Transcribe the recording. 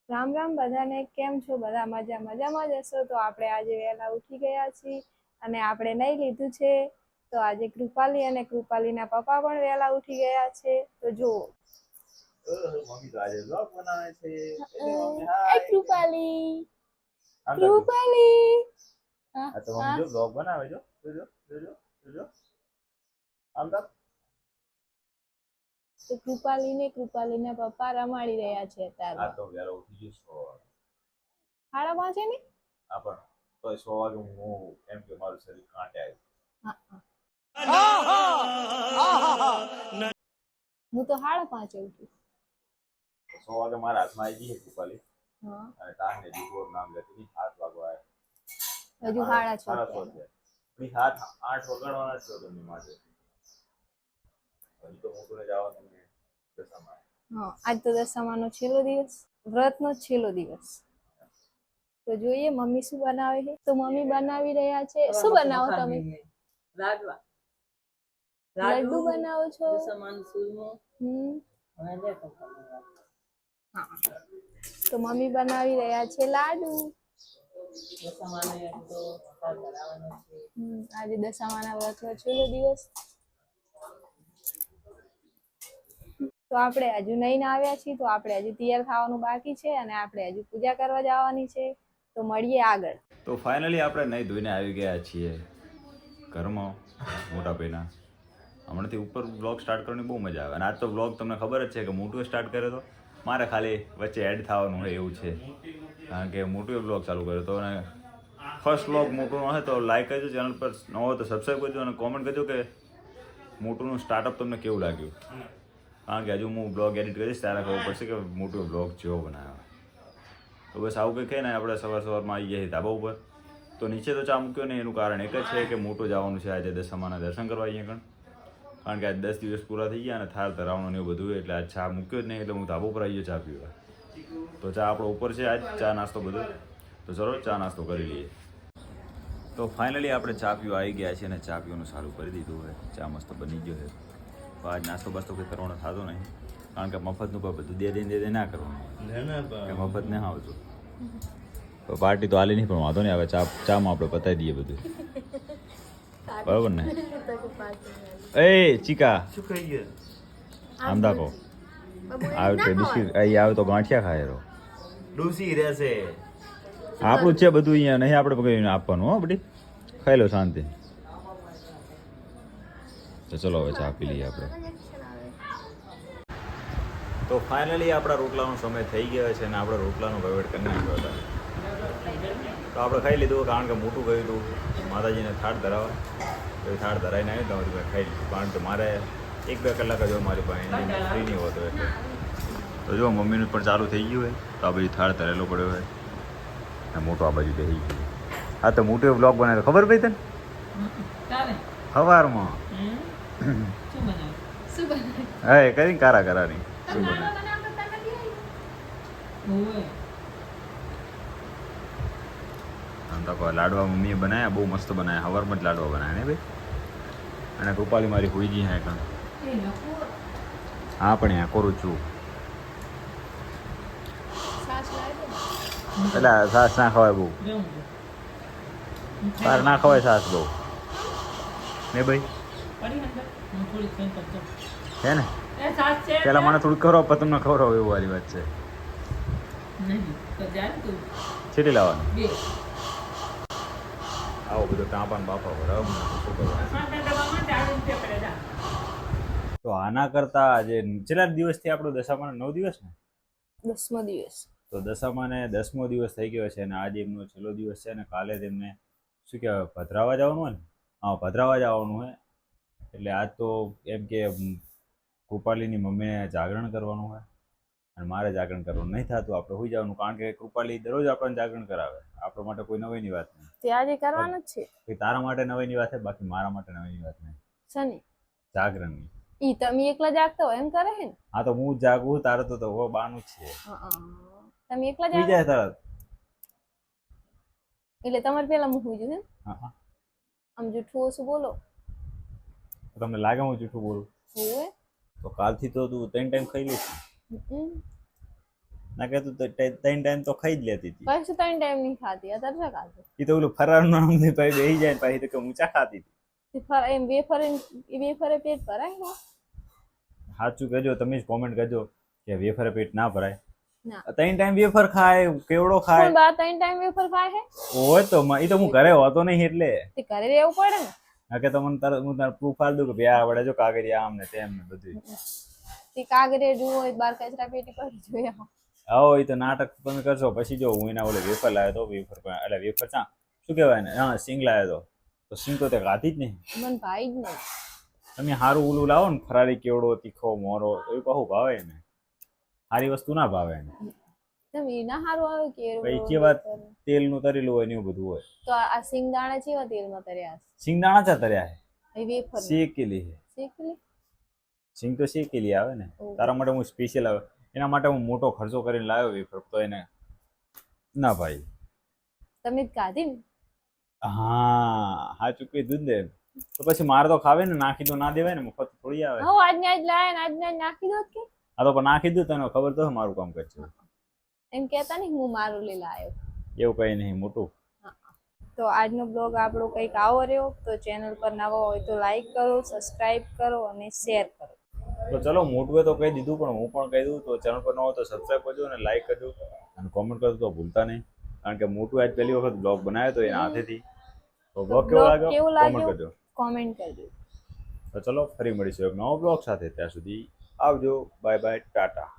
રામ રામ બધાને. કેમ છો? બધા મજામાં જ હશો. તો આપણે આજે વહેલા ઉઠી ગયા છીએ અને આપણે નહીં લીધું છે. તો આજે કૃપાલી અને કૃપાલીના પપ્પા પણ વહેલા ઉઠી ગયા છે. તો જુઓ મમ્મી તો આજે વ્લોગ બનાવે છે. કૃપાલી કૃપાલી આ તો મમ્મી જો વ્લોગ બનાવે જો જોજો આમ તો કૃપાલીને પપ્પા રમાડી રહ્યા છે અત્યારે. આ તો વહેલા ઉઠી ગયો 5:30 ને આ પણ તો 100 વાગે હું એમ કે મારું શરીર કાંટે આવ્યું. હું તો 5:30 ઉઠી. 100 વાગે મારા હાથમાં આવી ગઈ કૃપાલી. અને તારને દીકરો નામ લેતી 7 વાગવા હજુ 6:30 પણ 7-8 વગાડવાના છો તમે માટે. હજી તો મોટું જવાનું દશામાં. આજ તો દશામાનો છેલ્લો દિવસ, વ્રતનો છેલ્લો દિવસ. તો જોઈએ મમ્મી શું બનાવે છે. તો મમ્મી બનાવી રહ્યા છે. શું બનાવો તમે? લાડુ બનાવો છો? તો મમ્મી બનાવી રહ્યા છે લાડુ. આજે દશામાના વ્રતનો છેલ્લો દિવસ. તો આપણે હજુ નહીં આવ્યા છીએ. તો આપણે હજુ તૈયાર થવાનું બાકી છે અને આપણે હજુ પૂજા કરવા જવાની છે. તો મળીએ આગળ. તો ફાઇનલી આપણે નહીં ધોઈને આવી ગયા છીએ ઘરમાં મોટા ભાઈના. હમણાંથી ઉપર વ્લોગ સ્ટાર્ટ કરવાની બહુ મજા આવે. અને આજ તો વ્લોગ તમને ખબર જ છે કે મોટું સ્ટાર્ટ કર્યો હતો. મારે ખાલી વચ્ચે એડ થવાનું હોય એવું છે, કારણ કે મોટું વ્લોગ ચાલુ કર્યો હતો. અને ફર્સ્ટ વ્લોગ મોટું ન હોય તો લાઈક કરજો, ચેનલ પર ન હોય તો સબસ્ક્રાઈબ કરજો અને કોમેન્ટ કરજો કે મોટુંનું સ્ટાર્ટઅપ તમને કેવું લાગ્યું. કારણ કે હજુ હું બ્લોગ એડિટ કરીશ ત્યારે ખબર પડશે કે મોટું બ્લોગ જેવો બનાવ્યો. તો બસ આવું કંઈ કહે ને આપણે સવારમાં આવી ગયા ધાબા ઉપર. તો નીચે તો ચા મૂક્યો ને એનું કારણ એક જ છે કે મોટું જવાનું છે આજે દશામાના દર્શન કરવા અહીંયા કારણ કે આજ 10 દિવસ પૂરા થઈ ગયા અને થાળ ધરાવવાનું ને એવું બધું, એટલે આજ ચા મૂક્યો જ નહીં. એટલે હું ધાબા ઉપર આવી ગયો ચા પીવા. તો ચા આપણો ઉપર છે આજ, ચા નાસ્તો બધો. તો ચલો ચા નાસ્તો કરી લઈએ. તો ફાઇનલી આપણે ચા પીવા આવી ગયા છીએ અને ચા પીવાનું ચાલુ કરી દીધું હોય. ચા મસ્ત બની ગયો છે. તો આજ નાસ્તો બાસ્તો કંઈ કરવાનો થતો નહીં, કારણ કે મફતનું કોઈ બધું દે ના કરવાનું, મફત નહીં આવતું. તો પાર્ટી તો હાલી નહીં, પણ વાંધો નહીં આવે. ચામાં આપણે પતાવી દઈએ બધું, બરાબર ને? એ ચીકા શું ખાઈ ગયા આમ દાખો આવે તો બિસ્કિટ અહીં આવે તો ગાંઠિયા ખાય રહો ડૂસી રહેશે. આપણું જ છે બધું અહીંયા, નહીં આપણે પકડીને આપવાનું. હો બધી ખાઈ લો શાંતિ. તો ચલો હવે ચા પી લઈએ આપણે. તો ફાઇનલી આપણા રોટલાનો સમય થઈ ગયો છે અને આપણે રોટલાનો વહીવટ કરી નાખ્યો હતા. તો આપણે ખાઈ લીધું, કારણ કે મોટું ગયું હતું માતાજીને થાળ ધરાવવા. તો એ થાળ ધરાવીને આવી તમારી પાસે ખાઈ લીધું, કારણ કે મારે 1-2 કલાક જ મારી પાસે ફ્રી નહીં હોતો એટલે. તો જો મમ્મીનું પણ ચાલુ થઈ ગયું હોય. તો આ બાજુ થાળ ધરેલો પડ્યો હોય અને મોટો આ બાજુ બેસી ગયો. હા તો મોટો બ્લોગ બનાવ્યો, ખબર ભાઈ તને? સવારમાં હા કઈ કારા કરાની શું બનાવે લાડવા મમ્મીએ બનાવ્યા, બહુ મસ્ત બનાવ્યા. સવારમાં જ લાડવા બનાવ્યા ને ભાઈ. અને કૃપાલી મારી હોઈજી હે કાં. હા પણ ત્યાં કરું છું. એટલે સાસ ના ખવાય બહુ, તાર ના ખવાય સાસ બહુ ને ભાઈ, છે ને? પેલા મને થોડુંક ખવડાવો પછી તમને ખવડાવો, એવું વાળી વાત છે. છેટી લાવવાનું આવો બધો ટાંપા ને બાપા બરાબર. તો આના કરતા જે છેલ્લા દિવસથી આપણો દશામાનો 9 દિવસ ને 10મો દિવસ. તો દશામાને 10મો દિવસ થઈ ગયો છે અને આજે એમનો છેલ્લો દિવસ છે. અને કાલે તેમને શું કહેવાય પધરાવા જવાનું હોય ને? હા પધરાવા જવાનું હોય. એટલે આજ તો એમ કે કૃપાલીની મમ્મીને જાગરણ કરવાનું હોય અને મારે જાગરણ કરવાનું નહીં થતું. આપણે હોઈ જવાનું, કારણ કે કૃપાલી દરરોજ આપણને જાગરણ કરાવે. આપણા માટે કોઈ નવીની વાત નહીં. તે આજે કરવાનું જ છે. તારા માટે નવીની વાત છે, બાકી મારા માટે નવીની વાત નહીં. શની? જાગરણની. ઈ તમે એકલા જાગતા હોય એમ કરે હે ને? હા તો હું જાગું, તારે તો બાનું જ છે. તમે એકલા જાગો જાય તરત. એટલે તમારે પેલા હું હોઈ જઉં. હા આમ જૂઠું ઓછું બોલો. તમને લાગે હું જૂઠું બોલું? હોય તો કાલથી તો તું 3 ટાઈમ ખાઈ લઈશ. ના કે તું 3 ટાઈમ તો ખાઈ જ લેતી હતી. પછી 3 ટાઈમ નહીં ખાતી, અત્યારે શું ખાતી? એ તો ઓલું ફરારનું નામ ને પછી બેહી જાય ને પછી તો કે ઊંચા ખાતી હતી. એમ વેફરે પેટ ભરાય ને? સાચું કહેજો, તમે જ કોમેન્ટ કરજો કે વેફરે પેટ ના ભરાય. ના. 3 ટાઈમ વેફર ખાય, કેવડો ખાય? કોણ બા 3 ટાઈમ વેફર ખાય હે? હોય તો એ તો હું ઘરે હોતો નહીં એટલે. તે ઘરે રહેવું પડે ને. ના કે તો મને તરત હું તાર પ્રૂફ આલ દઉં કે ભાઈ આ વડે જો કાગરિયા આમ ને તેમ ને બધું. તે કાગરે જુઓ બાર કચરા પેટી પડી જોયા. આવો એ તો નાટક તમે કરશો પછી જો હું એના ઓલે વેફર લાવ્યો તો વેફર એટલે વેફર શું કહેવાય ને, હા સિંગ લાવ્યો તો સિંગ તો તે ખાધી જ નહીં. મને ભાઈ જ નહીં. તમે સારું ઓલું લાવો ને ફરારી કેવડો તીખો મોરો એવું કહું ભાવે ને, સારી વસ્તુ ના ભાવે ને. તમે એના હારું આવે કે પછી કેવા તેલનું તરેલું હોય ને એવું બધું હોય. તો આ સિંગદાણા કેવા તેલમાં તર્યા છે? સિંગદાણા ચા તર્યા છે વેફર શેકેલી છે. શેકેલી સિંગ તો શેકેલી આવે ને. તારા માટે હું સ્પેશિયલ આવે એના માટે હું મોટો ખર્ચો કરીને લાવ્યો વેફર તો એને ના ભાઈ. તમે જ ખાધી ને? હા સાચું કીધું ને. તો પછી મારે તો ખાવે ને, નાખી તો ના દેવાય ને, મફત થોડી આવે. હા આજને આજ લાયા ને આજને આજ નાખી દો કે. આ તો પણ નાખી દઉં તને ખબર તો મારું કામ કરશે. એમ કહેતા નહીં હું મારું લઈ લાયો. એવું કઈ નહીં મોટું. તો આજનો બ્લોગ આપણો કંઈક આવો રહ્યો. તો ચેનલ પર નવા હોય તો લાઈક કરો, સબસ્ક્રાઇબ કરો અને શેર કરો. તો ચલો મોટું તો કહી દીધું પણ હું પણ કહી દઉં. તો ચેનલ પર ન હોય તો સબસ્ક્રાઈબ કરજો અને લાઈક કરજો અને કોમેન્ટ કરજો તો ભૂલતા નહીં. કારણ કે મોટું આજ પહેલી વખત બ્લોગ બનાવ્યો તો એના હાથેથી. તો બ્લોગ કેવો લાગ્યો કોમેન્ટ કરજો. તો ચલો ફરી મળીશું એક નવો બ્લોગ સાથે. ત્યાં સુધી આવજો, બાય બાય, ટાટા.